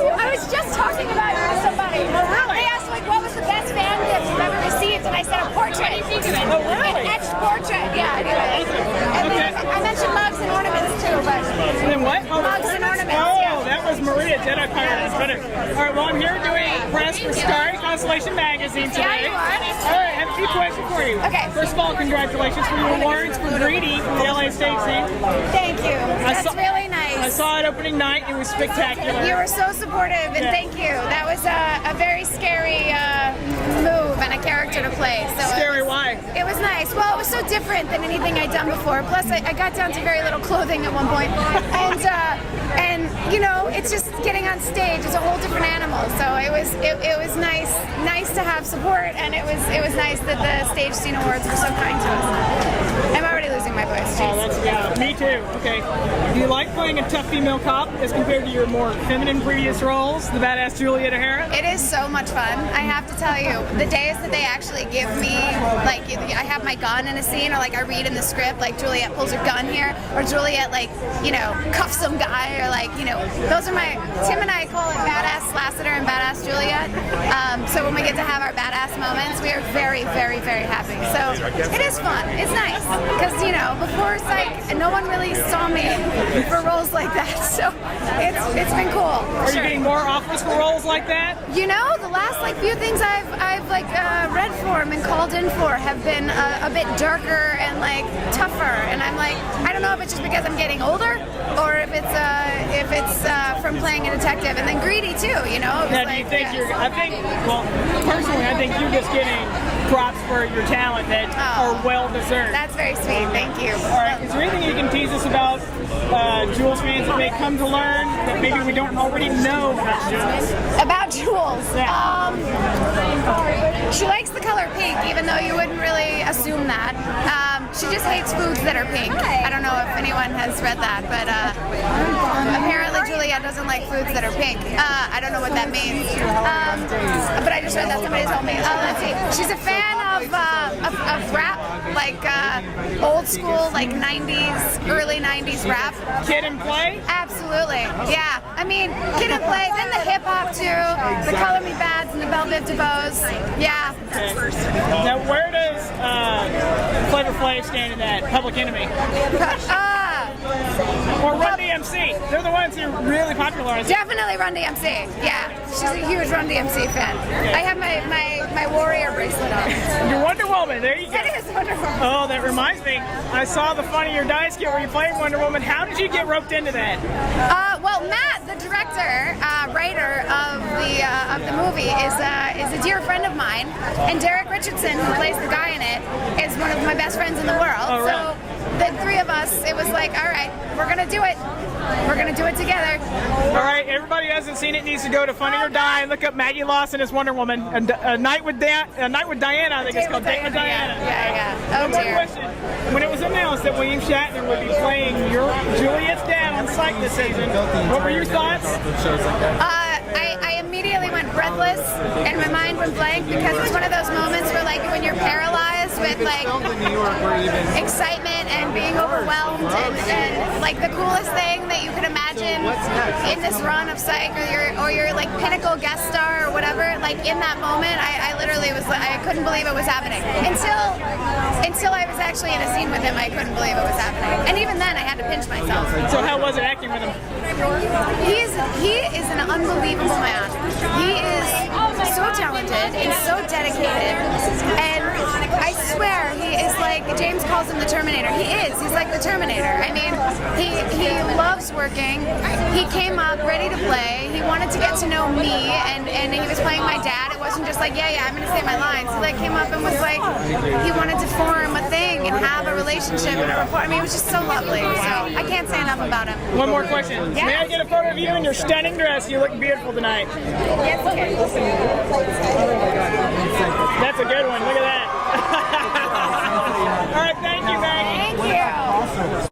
I was just talking about you to somebody. Oh, really? They asked, like, what was the best fan gift you've ever received? And I said, a portrait. What do you think of it? Oh, really? An etched portrait. Yeah, anyway. And then I mentioned mugs and ornaments, too. But And then what? mugs and ornaments, Oh, that was Maria, Jedi Pirate is better. All right, well, I'm here doing press for Starry Constellation Magazine today. Yeah, you are. All right, I have a few questions for you. Okay. First of all, congratulations for your awards for Greedy from the LA State scene. Thank you. That's really nice. I saw it opening night. It was spectacular. You were so supportive, and thank you. That was a very scary move and a character to play. So Scary, why? It was nice. Well, it was so different than anything I'd done before. Plus, I got down to very little clothing at one point, and you know, it's just getting on stage is a whole different animal. So it was nice to have support, and it was nice that the Stage Scene Awards were so kind to us. I'm already losing my voice. Oh, that's me too. Okay. Do you like playing a tough female cop as compared to your more feminine previous roles, the badass Juliet O'Hara? It is so much fun. I have to tell you, the days that they actually give me, like, I have my gun in a scene, or like I read in the script, like Juliet pulls her gun here, or Juliet, like, you know, cuffs some guy, or like, you know, those are Tim and I call it Badass Lassiter and Badass Juliet. So when we get to have our badass moments, we are very, very, very happy. So it is fun. It's nice. Because, you know, before Psych, no one really saw me for roles like that. So it's been cool. Are you getting more offers for roles like that? You know, the last few things I've read for and called in for have been a bit darker and like tougher. And I'm like, I don't know if it's just because I'm getting older or if it's from playing a detective. And then Greedy too, you know. Now, do you think personally, I think you're just getting props for your talent that are well deserved. That's very sweet. Thank you. All right. Is there anything you can tease us about Jules fans that may come to learn that maybe we don't already know about Jules? About Jules. Yeah. She likes the color pink, even though you wouldn't really assume that. She just hates foods that are pink. I don't know if anyone has read that, but apparently Juliet doesn't like foods that are pink. I don't know what that means. But I just read that. Somebody told me. Let's see. She's a fan of rap, like old school, like 90s, early 90s rap. Kid and Play? Absolutely. Yeah. I mean, Kid and Play, then the hip hop too, the Color Me Bads and the Belle Biv DeVoe's. Yeah. Okay. Now, where does Flavor Flav stand in that? Public Enemy? Or Run DMC? They're the ones who really popularized it. Definitely Run DMC. Yeah. She's a huge Run DMC fan. I have my Warrior bracelet on. You're Wonder Woman. There you go. It is Wonder Woman. Oh, that reminds me. I saw the Funny Your Die skit where you played Wonder Woman. How did you get roped into that? Well, Matt, the director, writer of the movie, is a dear friend of mine, and Derek Richardson, who plays the guy in it, is one of my best friends in the world. Oh, really? So the three of us, it was like, all right, we're gonna do it. We're gonna do it together. All right, everybody who hasn't seen it needs to go to Funny or Die and look up Maggie Lawson as Wonder Woman. A Night with Diana, I think it's called. Date with Diana. Yeah. Oh, One more dear. question. When it was announced that William Shatner would be playing Juliet's dad on Psych this season, what were your thoughts? I immediately went breathless and my mind went blank because it's one of those moments where, like, when you're paralyzed with like excitement and being overwhelmed and like the coolest thing that you could imagine in this run of Psych or your like pinnacle guest star or whatever. Like in that moment, I literally was like, I couldn't believe it was happening until I was actually in a scene with him. I couldn't believe it was happening, and even then I had to pinch myself. So how was it acting with him? He is an unbelievable man. He is so talented and so dedicated, and I swear he is like, James calls him the Terminator. He is. He's like the Terminator. I mean, he loves working. He came up ready to play. He wanted to get to know me, and he was playing my dad. It wasn't just like, yeah, I'm going to say my lines. He like came up and was like, he wanted to form a thing and have a relationship and a rapport. I mean, it was just so lovely. So I can't say enough about him. One more question. Yeah. May I get a photo of you in your stunning dress? You look beautiful tonight. Yes, okay. That's a good one. Look at that.